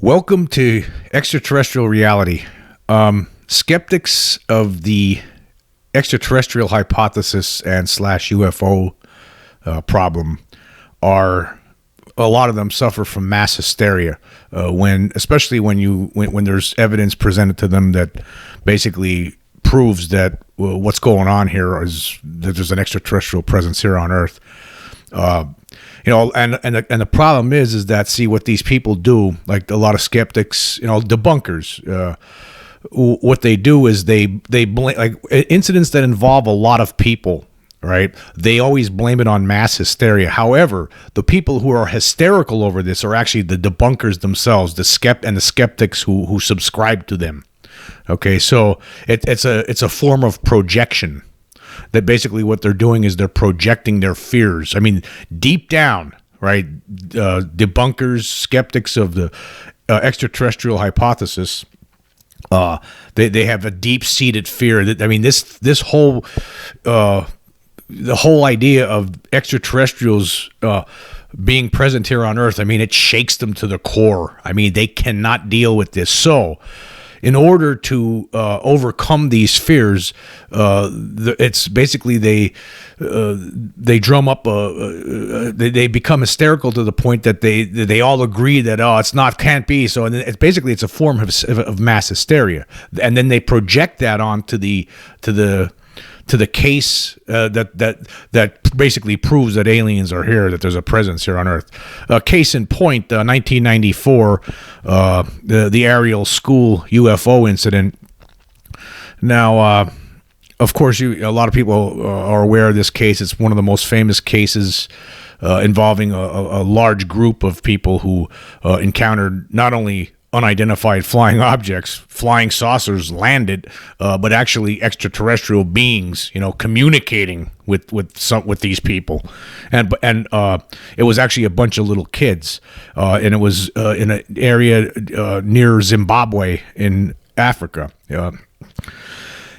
Welcome to Extraterrestrial Reality. Skeptics of the extraterrestrial hypothesis and slash UFO problem are, a lot of them suffer from mass hysteria especially when there's evidence presented to them that basically proves that what's going on here is that there's an extraterrestrial presence here on Earth. And the problem is that, see, what these people do, like a lot of skeptics, debunkers, what they do is they blame, like, incidents that involve a lot of people, right? They always blame it on mass hysteria. However, the people who are hysterical over this are actually the debunkers themselves, the skeptics who subscribe to them. Okay, so it's a form of projection. That basically what they're doing is they're projecting their fears. I mean, deep down, right? Debunkers, skeptics of the extraterrestrial hypothesis, they have a deep-seated fear. That, I mean, this whole the whole idea of extraterrestrials being present here on Earth, I mean, it shakes them to the core. I mean, they cannot deal with this. So, in order to overcome these fears, it's basically they drum up they become hysterical to the point that they all agree that can't be so, and it's a form of mass hysteria, and then they project that onto the case that basically proves that aliens are here, that there's a presence here on Earth. Case in point, 1994, the Ariel School UFO incident. Now, of course, a lot of people are aware of this case. It's one of the most famous cases involving a large group of people who encountered not only unidentified flying objects, flying saucers landed, but actually extraterrestrial beings, communicating with these people, and it was actually a bunch of little kids, and it was in an area near Zimbabwe in Africa.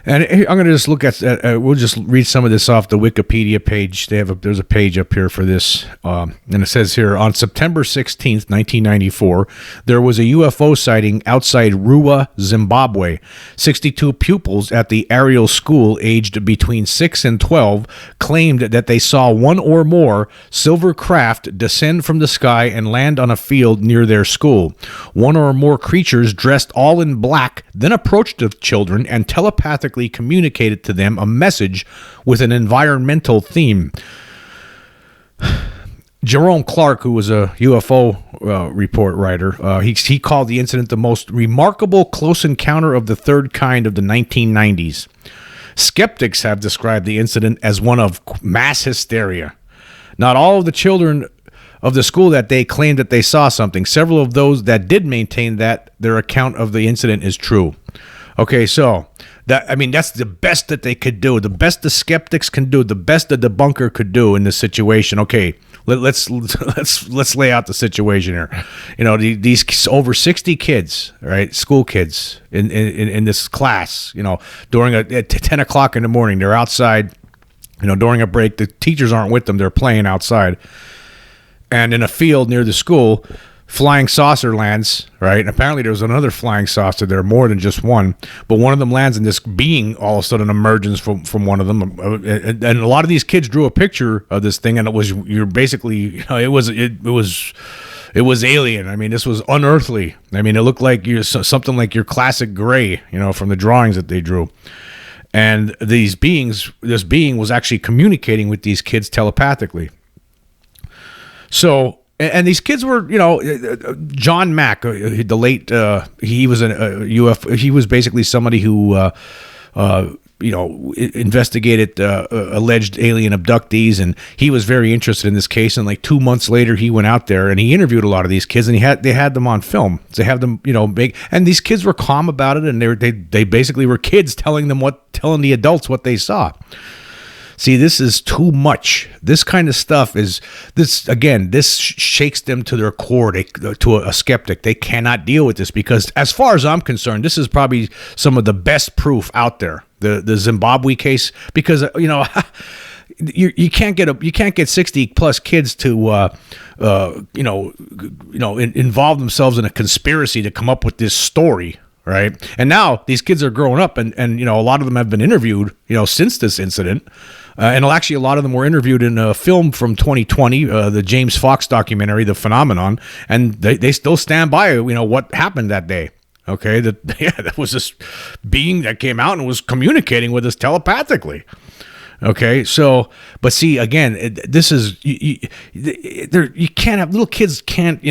And I'm going to just look at, we'll just read some of this off the Wikipedia page. There's a page up here for this. And it says here, on September 16th, 1994, there was a UFO sighting outside Rua, Zimbabwe. 62 pupils at the Ariel School, aged between 6 and 12, claimed that they saw one or more silver craft descend from the sky and land on a field near their school. One or more creatures dressed all in black then approached the children and telepathically communicated to them a message with an environmental theme. Jerome Clark, who was a UFO report writer, he called the incident the most remarkable close encounter of the third kind of the 1990s. Skeptics have described the incident as one of mass hysteria. Not all of the children of the school that day claimed that they saw something. Several of those that did maintain that their account of the incident is true. Okay, so that's the best that they could do, the best the skeptics can do, the best the debunker could do in this situation. Okay, let's lay out the situation here. These over 60 kids, right, school kids in this class, during at 10 o'clock in the morning, they're outside, during a break. The teachers aren't with them; they're playing outside, and in a field near the school, flying saucer lands, right? And apparently there was another flying saucer there, more than just one. But one of them lands, and this being all of a sudden emerges from one of them. And a lot of these kids drew a picture of this thing, and it was it was alien. I mean, this was unearthly. I mean, it looked like something like your classic gray, from the drawings that they drew. And this being was actually communicating with these kids telepathically. So. And these kids were, John Mack, the late, he was a UFO. He was basically somebody who, investigated alleged alien abductees, and he was very interested in this case. And like 2 months later, he went out there and he interviewed a lot of these kids, and they had them on film. They have them, and these kids were calm about it, and they basically were kids telling the adults what they saw. See, this is too much. This kind of stuff is this shakes them to their core. To a skeptic, they cannot deal with this because, as far as I'm concerned, this is probably some of the best proof out there. The Zimbabwe case, because you can't get 60 plus kids to involve themselves in a conspiracy to come up with this story. Right. And now these kids are growing up and a lot of them have been interviewed, since this incident. And actually, a lot of them were interviewed in a film from 2020, the James Fox documentary, The Phenomenon. And they still stand by, what happened that day. OK, that was this being that came out and was communicating with us telepathically. OK, so but see, again, this is you can't have little kids can't,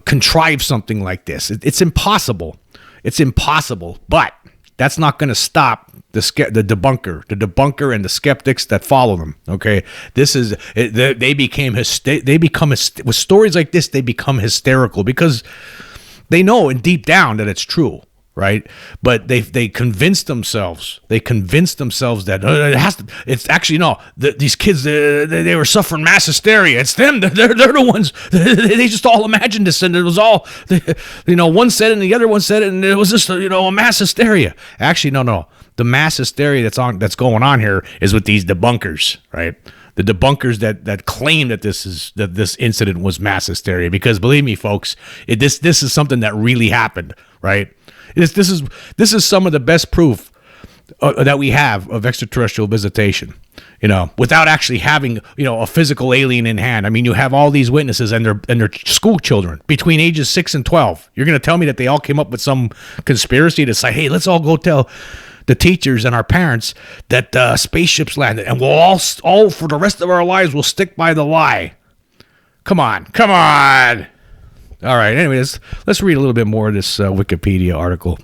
contrive something like this. It's impossible. It's impossible. But that's not going to stop the debunker and the skeptics that follow them. Okay, this is they become with stories like this. They become hysterical because they know in deep down that it's true. Right, but they convince themselves. They convince themselves that it has to. It's actually no. These kids they were suffering mass hysteria. It's them. They're the ones. They just all imagined this, and it was all. One said it, and the other one said it, and it was just a mass hysteria. Actually, no. The mass hysteria that's going on here is with these debunkers, right? The debunkers that claim that this incident was mass hysteria. Because believe me, folks, this is something that really happened, right? This is some of the best proof that we have of extraterrestrial visitation, without actually having, a physical alien in hand. I mean, you have all these witnesses and their school children between ages 6 and 12. You're going to tell me that they all came up with some conspiracy to say, hey, let's all go tell the teachers and our parents that spaceships landed, and we'll all for the rest of our lives we'll stick by the lie. Come on. All right, anyways, let's read a little bit more of this Wikipedia article,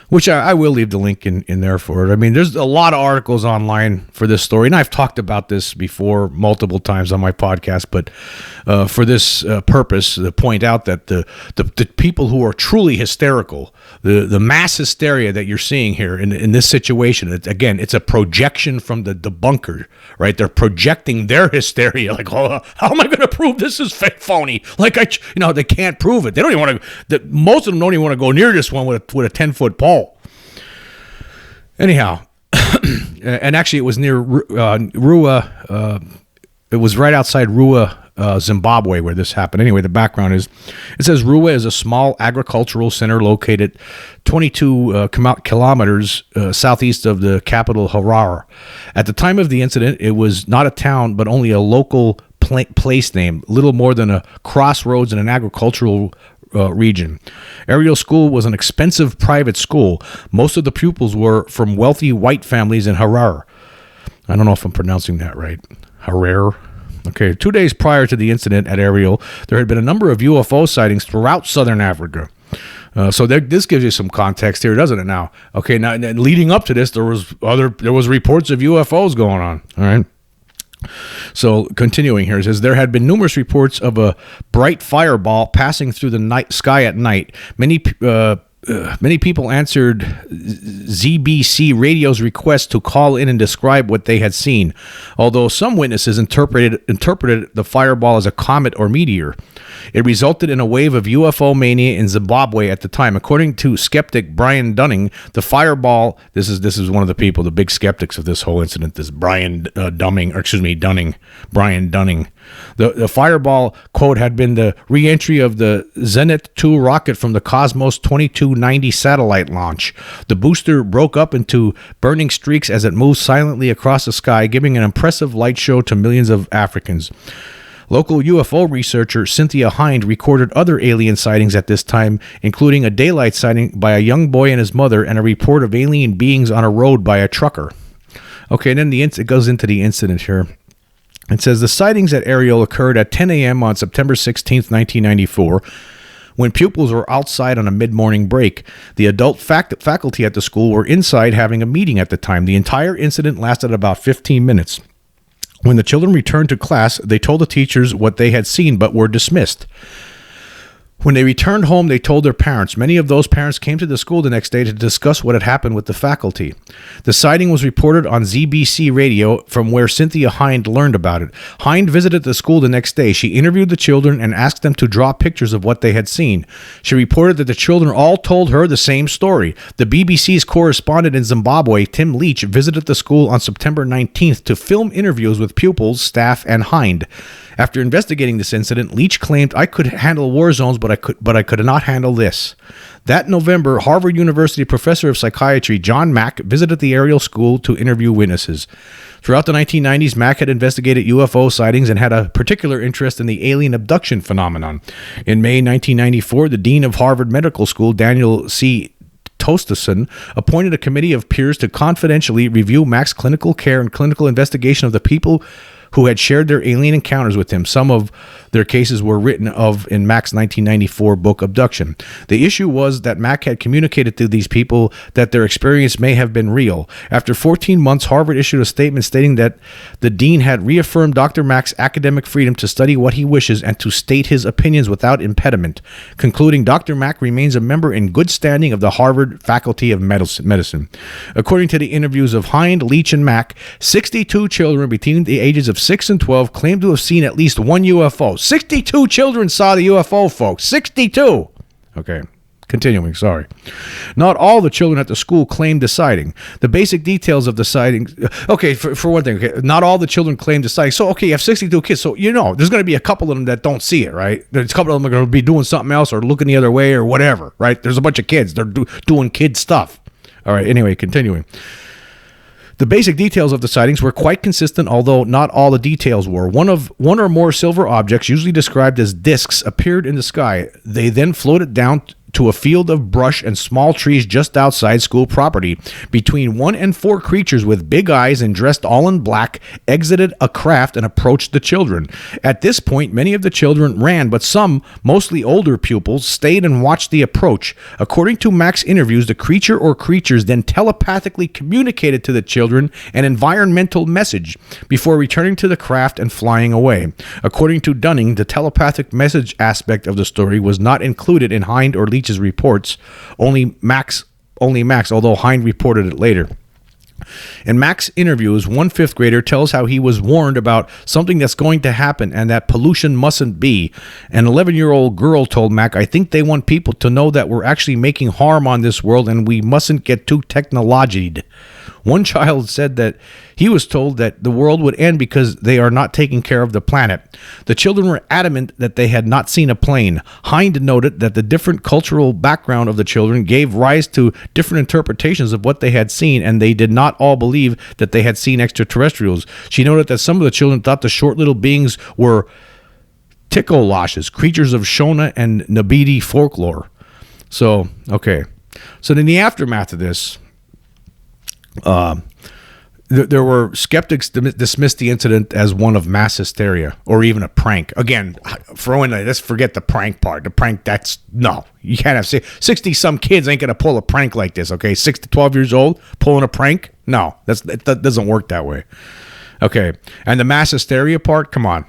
which I will leave the link in there for it. I mean, there's a lot of articles online for this story, and I've talked about this before multiple times on my podcast, but for this purpose, to point out that the people who are truly hysterical, the mass hysteria that you're seeing here in this situation, it's a projection from the debunker, right? They're projecting their hysteria, like, oh, how am I going to prove this is fake, phony? Like, they can't prove it. They don't even want to. Most of them don't even want to go near this one with a 10-foot pole. Anyhow, and actually, it was near Rua. It was right outside Rua, Zimbabwe, where this happened. Anyway, the background is, it says Rua is a small agricultural center located 22 kilometers southeast of the capital Harare. At the time of the incident, it was not a town, but only a local place name, little more than a crossroads in an agricultural region. Ariel School was an expensive private school. Most of the pupils were from wealthy white families in Harare. I don't know if I'm pronouncing that right. Harare. Okay, 2 days prior to the incident at Ariel, there had been a number of UFO sightings throughout southern Africa. So this gives you some context here, doesn't it? Now, okay, now leading up to this, there was reports of UFOs going on. All right. So continuing here, it says there had been numerous reports of a bright fireball passing through the night sky at night. Many people answered ZBC radio's request to call in and describe what they had seen, although some witnesses interpreted the fireball as a comet or meteor. It resulted in a wave of UFO mania in Zimbabwe at the time. According to skeptic Brian Dunning, the fireball, this is one of the people, the big skeptics of this whole incident, this Brian Dunning. The fireball, quote, had been the re-entry of the Zenit 2 rocket from the Cosmos 2290 satellite launch. The booster broke up into burning streaks as it moved silently across the sky, giving an impressive light show to millions of Africans. Local UFO researcher Cynthia Hind recorded other alien sightings at this time, including a daylight sighting by a young boy and his mother and a report of alien beings on a road by a trucker. Okay, and then it goes into the incident here. It says the sightings at Ariel occurred at 10 a.m. on September 16th, 1994, when pupils were outside on a mid-morning break. The adult faculty at the school were inside having a meeting at the time. The entire incident lasted about 15 minutes. When the children returned to class, they told the teachers what they had seen but were dismissed. When they returned home, they told their parents. Many of those parents came to the school the next day to discuss what had happened with the faculty. The sighting was reported on ZBC radio, from where Cynthia Hind learned about it. Hind visited the school the next day. She interviewed the children and asked them to draw pictures of what they had seen. She reported that the children all told her the same story. The BBC's correspondent in Zimbabwe, Tim Leach, visited the school on September 19th to film interviews with pupils, staff, and Hind. After investigating this incident, Leach claimed, "I could handle war zones, but I could not handle this." That November, Harvard University professor of psychiatry John Mack visited the aerial school to interview witnesses. Throughout the 1990s, Mack had investigated UFO sightings and had a particular interest in the alien abduction phenomenon. In May 1994, the dean of Harvard Medical School, Daniel C. Tosteson, appointed a committee of peers to confidentially review Mack's clinical care and clinical investigation of the people who had shared their alien encounters with him. Some of their cases were written of in Mack's 1994 book, Abduction. The issue was that Mack had communicated to these people that their experience may have been real. After 14 months, Harvard issued a statement stating that the dean had reaffirmed Dr. Mack's academic freedom to study what he wishes and to state his opinions without impediment, concluding Dr. Mack remains a member in good standing of the Harvard Faculty of Medicine. According to the interviews of Hind, Leach, and Mack, 62 children between the ages of 6 and 12 claimed to have seen at least one UFO. 62 children saw the UFO, folks. 62! Okay, continuing, sorry. Not all the children at the school claimed the sighting. The basic details of the sighting... Okay, for one thing, okay, not all the children claimed the sighting. So, okay, you have 62 kids, so you know, there's going to be a couple of them that don't see it, right? There's a couple of them are going to be doing something else or looking the other way or whatever, right? There's a bunch of kids. They're doing kid stuff. All right, anyway, continuing. The basic details of the sightings were quite consistent, although not all the details were. One or more silver objects, usually described as discs, appeared in the sky. They then floated down to a field of brush and small trees just outside school property. Between 1 and 4 creatures with big eyes and dressed all in black exited a craft and approached the children. At this point, many of the children ran, but some, mostly older pupils, stayed and watched the approach. According to Mack's interviews, the creature or creatures then telepathically communicated to the children an environmental message before returning to the craft and flying away. According to Dunning, the telepathic message aspect of the story was not included in Hind or Leach's reports, only Max, although Hind reported it later. In Mack's interviews, one 5th grader tells how he was warned about something that's going to happen and that pollution mustn't be. An 11-year-old girl told Mack, "I think they want people to know that we're actually making harm on this world and we mustn't get too technologied." One child said that he was told that the world would end because they are not taking care of the planet. The children were adamant that they had not seen a plane. Hind noted that the different cultural background of the children gave rise to different interpretations of what they had seen, and they did not all believe that they had seen extraterrestrials. She noted that some of the children thought the short little beings were Tikoloshas, creatures of Shona and Nabidi folklore. So, okay. So in the aftermath of this, there were skeptics dismissed the incident as one of mass hysteria or even a prank. Again, let's forget the prank part. The prank, you can't have 60 some kids ain't gonna pull a prank like this. Okay, 6 to 12 years old pulling a prank. No, that doesn't work that way. Okay, and the mass hysteria part. Come on.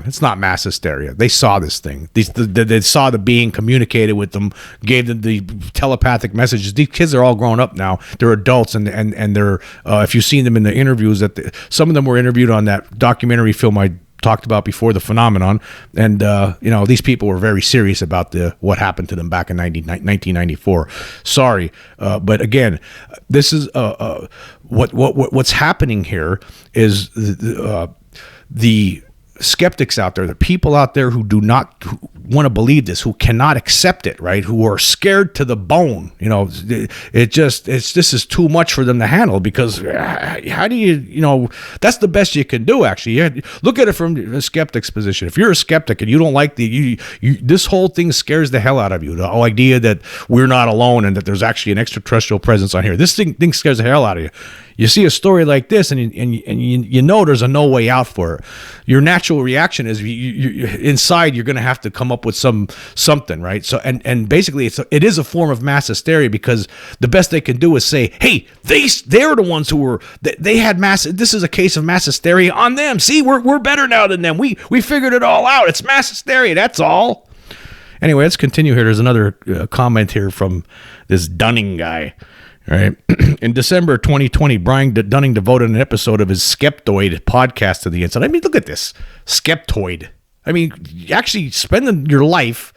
It's not mass hysteria. They saw this thing. They saw the being, communicated with them, gave them the telepathic messages. These kids are all grown up now. They're adults, and they're if you've seen them in the interviews, some of them were interviewed on that documentary film I talked about before, The Phenomenon, and these people were very serious about what happened to them back in 1994. Sorry, but again, this is what's happening here is the skeptics out there, the people out there who want to believe this, who cannot accept it, right? Who are scared to the bone. This is too much for them to handle, because how do you that's the best you can do, actually. Look at it from a skeptic's position. If you're a skeptic and you don't like this whole thing scares the hell out of you, the whole idea that we're not alone and that there's actually an extraterrestrial presence on here. This thing scares the hell out of you. You see a story like this, and you know there's a no way out for it. Your natural reaction is inside you're going to have to come up with something, right? So and basically it is a form of mass hysteria, because the best they can do is say, hey, they're the ones who they had mass. This is a case of mass hysteria on them. See, we're better now than them. We figured it all out. It's mass hysteria. That's all. Anyway, let's continue here. There's another comment here from this Dunning guy. All right. In December 2020, Brian Dunning devoted an episode of his Skeptoid podcast to the incident. I mean, look at this. Skeptoid. I mean, actually spending your life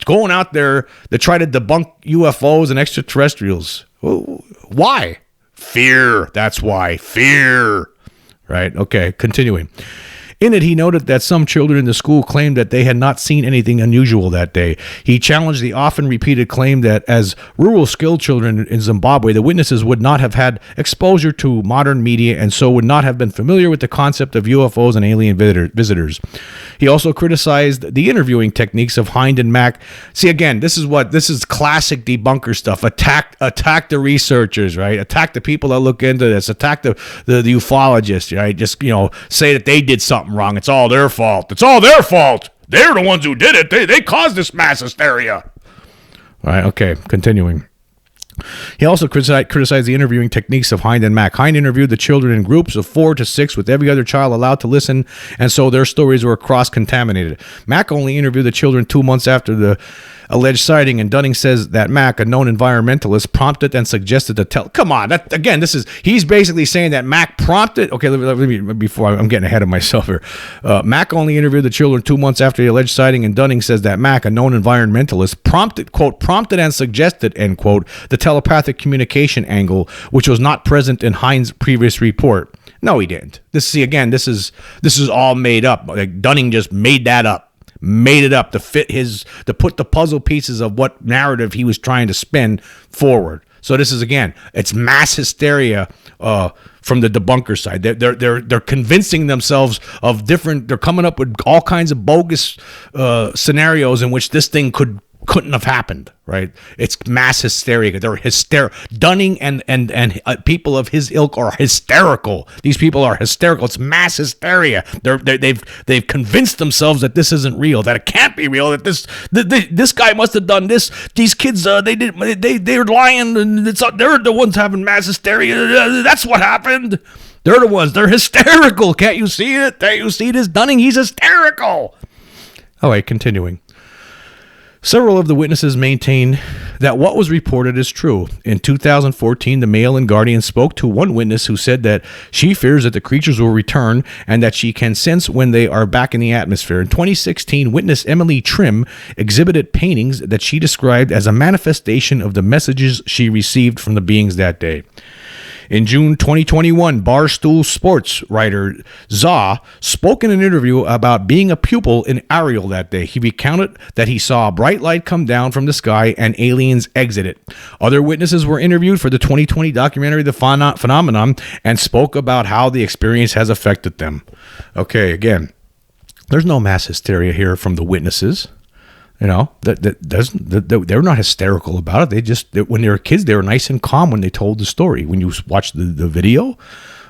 going out there to try to debunk UFOs and extraterrestrials. Why? Fear. That's why. Fear. Right. Okay. Continuing. In it, he noted that some children in the school claimed that they had not seen anything unusual that day. He challenged the often repeated claim that as rural skilled children in Zimbabwe, the witnesses would not have had exposure to modern media and so would not have been familiar with the concept of UFOs and alien visitors. He also criticized the interviewing techniques of Hind and Mack. See, again, this is classic debunker stuff. Attack the researchers, right? Attack the people that look into this. Attack the ufologists, right? Just, say that they did something wrong. It's all their fault. It's all their fault. They're the ones who did it. They caused this mass hysteria. All right, okay, continuing. He also criticized the interviewing techniques of Hind and Mack. Hind interviewed the children in groups of 4 to 6 with every other child allowed to listen, and so their stories were cross-contaminated. Mack only interviewed the children 2 months after the alleged sighting, and Dunning says that Mack, a known environmentalist, prompted and suggested to tell. Come on, he's basically saying that Mack prompted. Okay, let me before I'm getting ahead of myself here. Mack only interviewed the children 2 months after the alleged sighting, and Dunning says that Mack, a known environmentalist, prompted and suggested, end quote, the telepathic communication angle, which was not present in Hind's previous report. No, he didn't. This is all made up. Like Dunning just made that up. Made it up to put the puzzle pieces of what narrative he was trying to spin forward. So this is, again, it's mass hysteria from the debunker side. They're convincing themselves of different. They're coming up with all kinds of bogus scenarios in which this thing couldn't have happened. Right? It's mass hysteria. They're hysterical. Dunning and people of his ilk are hysterical. These people are hysterical. It's mass hysteria. They've convinced themselves that this isn't real, that it can't be real, that this guy must have done this. These kids, they're lying, and they're the ones having mass hysteria. That's what happened. They're the ones. They're hysterical. Can't you see it? Can't you see this, Dunning? He's hysterical. All right, continuing. Several of the witnesses maintain that what was reported is true. In 2014, the Mail and Guardian spoke to one witness who said that she fears that the creatures will return and that she can sense when they are back in the atmosphere. In 2016, witness Emily Trim exhibited paintings that she described as a manifestation of the messages she received from the beings that day. In June 2021, Barstool Sports writer Za spoke in an interview about being a pupil in Ariel that day. He recounted that he saw a bright light come down from the sky and aliens exit it. Other witnesses were interviewed for the 2020 documentary The Phenomenon and spoke about how the experience has affected them. Okay, again, there's no mass hysteria here from the witnesses. They're not hysterical about it. When they were kids, they were nice and calm when they told the story. When you watch the video,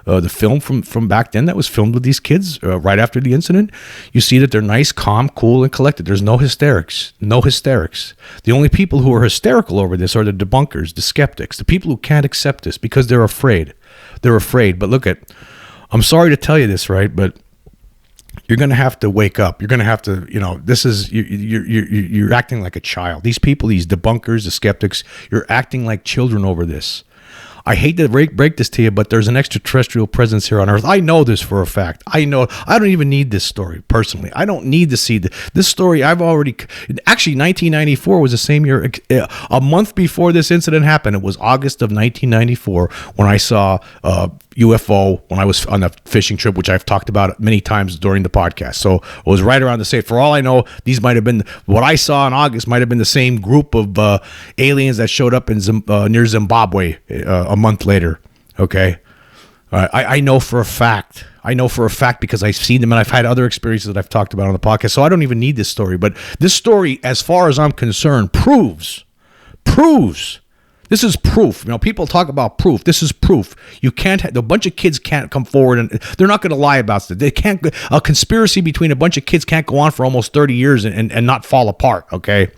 the film from back then that was filmed with these kids right after the incident, you see that they're nice, calm, cool, and collected. There's no hysterics. No hysterics. The only people who are hysterical over this are the debunkers, the skeptics, the people who can't accept this because they're afraid. They're afraid. But I'm sorry to tell you this, right? But you're going to have to wake up. You're going to have to, you're acting like a child. These people, these debunkers, the skeptics, you're acting like children over this. I hate to break this to you, but there's an extraterrestrial presence here on Earth. I know this for a fact. I know. I don't even need this story, personally. I don't need to see this story. Actually, 1994 was the same year. A month before this incident happened, it was August of 1994 when I saw UFO when I was on a fishing trip, which I've talked about many times during the podcast. So it was right around the same. For all I know, these might have been what I saw in August. Might have been the same group of aliens that showed up in near Zimbabwe a month later. Okay, I know for a fact. I know for a fact because I've seen them and I've had other experiences that I've talked about on the podcast. So I don't even need this story. But this story, as far as I'm concerned, proves. This is proof. People talk about proof. This is proof. You can't. A bunch of kids can't come forward, and they're not going to lie about it. They can't. A conspiracy between a bunch of kids can't go on for almost 30 years and not fall apart. Okay.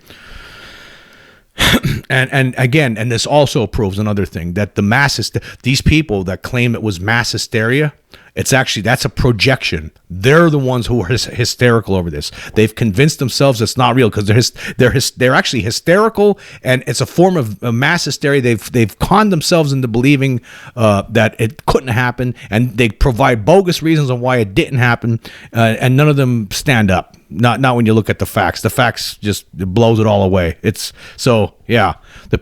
And again, and this also proves another thing, that the these people that claim it was mass hysteria, that's a projection. They're the ones who are hysterical over this. They've convinced themselves it's not real because they're actually hysterical, and it's a form of mass hysteria. They've conned themselves into believing that it couldn't happen, and they provide bogus reasons on why it didn't happen, and none of them stand up. Not when you look at the facts. The facts just blows it all away. It's so yeah.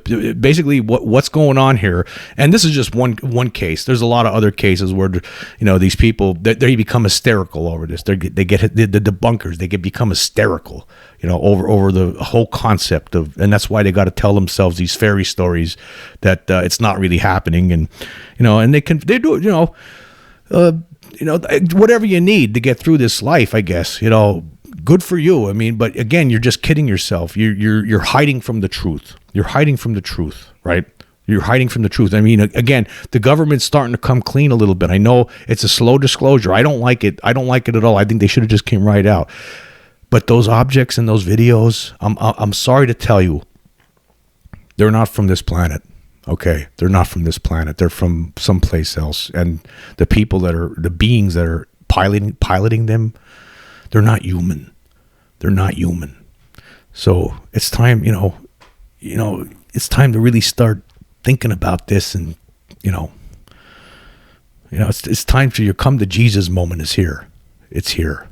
Basically what's going on here, and this is just one case. There's a lot of other cases where these people they become hysterical over this. They get the debunkers. They become hysterical. Over the whole concept of, and that's why they got to tell themselves these fairy stories that it's not really happening, and and they do whatever you need to get through this life, I guess. Good for you. I mean, but again, you're just kidding yourself. You're hiding from the truth. You're hiding from the truth, right? You're hiding from the truth. I mean, again, the government's starting to come clean a little bit. I know it's a slow disclosure. I don't like it. I don't like it at all. I think they should have just came right out. But those objects and those videos, I'm sorry to tell you, they're not from this planet. Okay, they're not from this planet. They're from someplace else. And the beings that are piloting them, they're not human. They're not human. So it's time, it's time to really start thinking about this, and it's time for your come to Jesus moment is here. It's here.